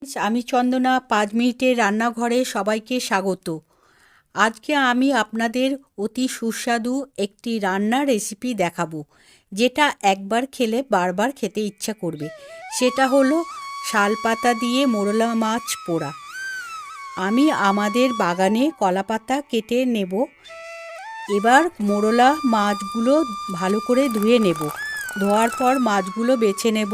আমি চন্দনা ৫ মিনিটের রান্নাঘরে সবাইকে স্বাগত। আজকে আমি আপনাদের অতি সুস্বাদু একটি রান্নার রেসিপি দেখাবো, যেটা একবার খেলে বারবার খেতে ইচ্ছা করবে। সেটা হলো শালপাতা দিয়ে মোরলা মাছ পোড়া। আমি আমাদের বাগানে কলাপাতা কেটে নেব। এবার মোরলা মাছগুলো ভালো করে ধুয়ে নেব। ধোয়ার পর মাছগুলো বেছে নেব।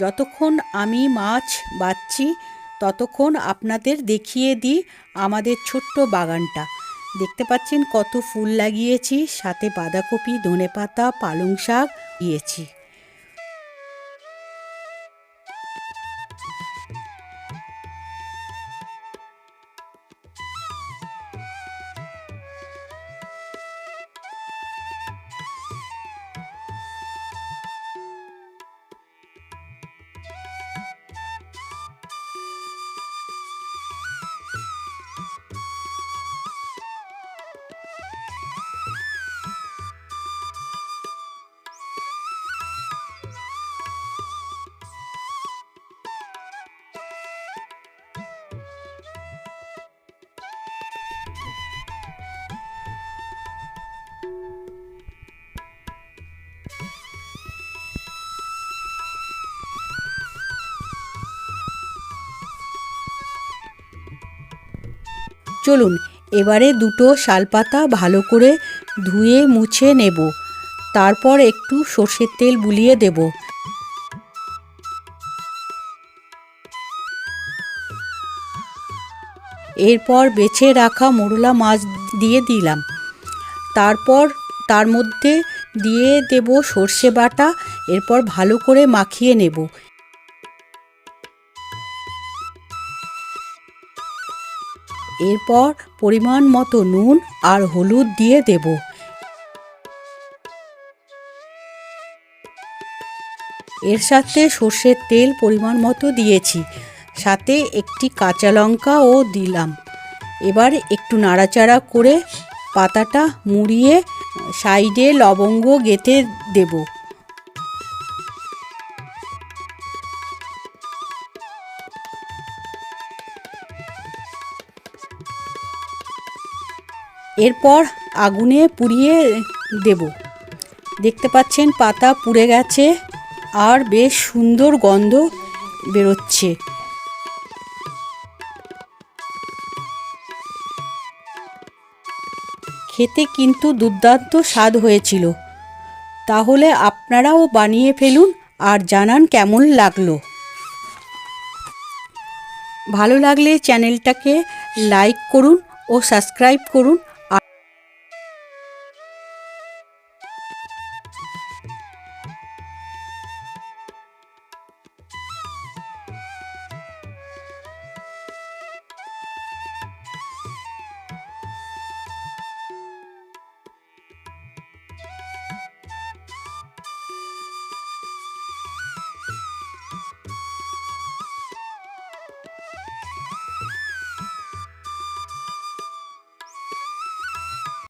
যতক্ষণ আমি মাছ বাছছি ততক্ষণ আপনাদের দেখিয়ে দিই আমাদের ছোট্ট বাগানটা। দেখতে পাচ্ছেন কত ফুল লাগিয়েছি, সাথে বাঁধাকপি, ধনেপাতা, পালং শাক দিয়েছি। চলুন এবারে দুটো শালপাতা ভালো করে ধুয়ে মুছে নেব। তারপর একটু সর্ষের তেল বুলিয়ে দেব। এরপর বেছে রাখা মোরলা মাছ দিয়ে দিলাম। তারপর তার মধ্যে দিয়ে দেব সর্ষে বাটা। এরপর ভালো করে মাখিয়ে নেব। এরপর পরিমাণ মতো নুন আর হলুদ দিয়ে দেব। এর সাথে সর্ষের তেল পরিমাণ মতো দিয়েছি, সাথে একটি কাঁচা লঙ্কাও দিলাম। এবার একটু নাড়াচাড়া করে পাতাটা মুড়িয়ে সাইডে লবঙ্গ গেঁথে দেব। এরপর আগুনে পুড়িয়ে দেব। দেখতে পাচ্ছেন পাতা পুড়ে গেছে আর বেশ সুন্দর গন্ধ বেরোচ্ছে। খেতে কিন্তু দুর্দান্ত স্বাদ হয়েছিল। তাহলে আপনারাও বানিয়ে ফেলুন আর জানান কেমন লাগলো। ভালো লাগলে চ্যানেলটাকে লাইক করুন ও সাবস্ক্রাইব করুন।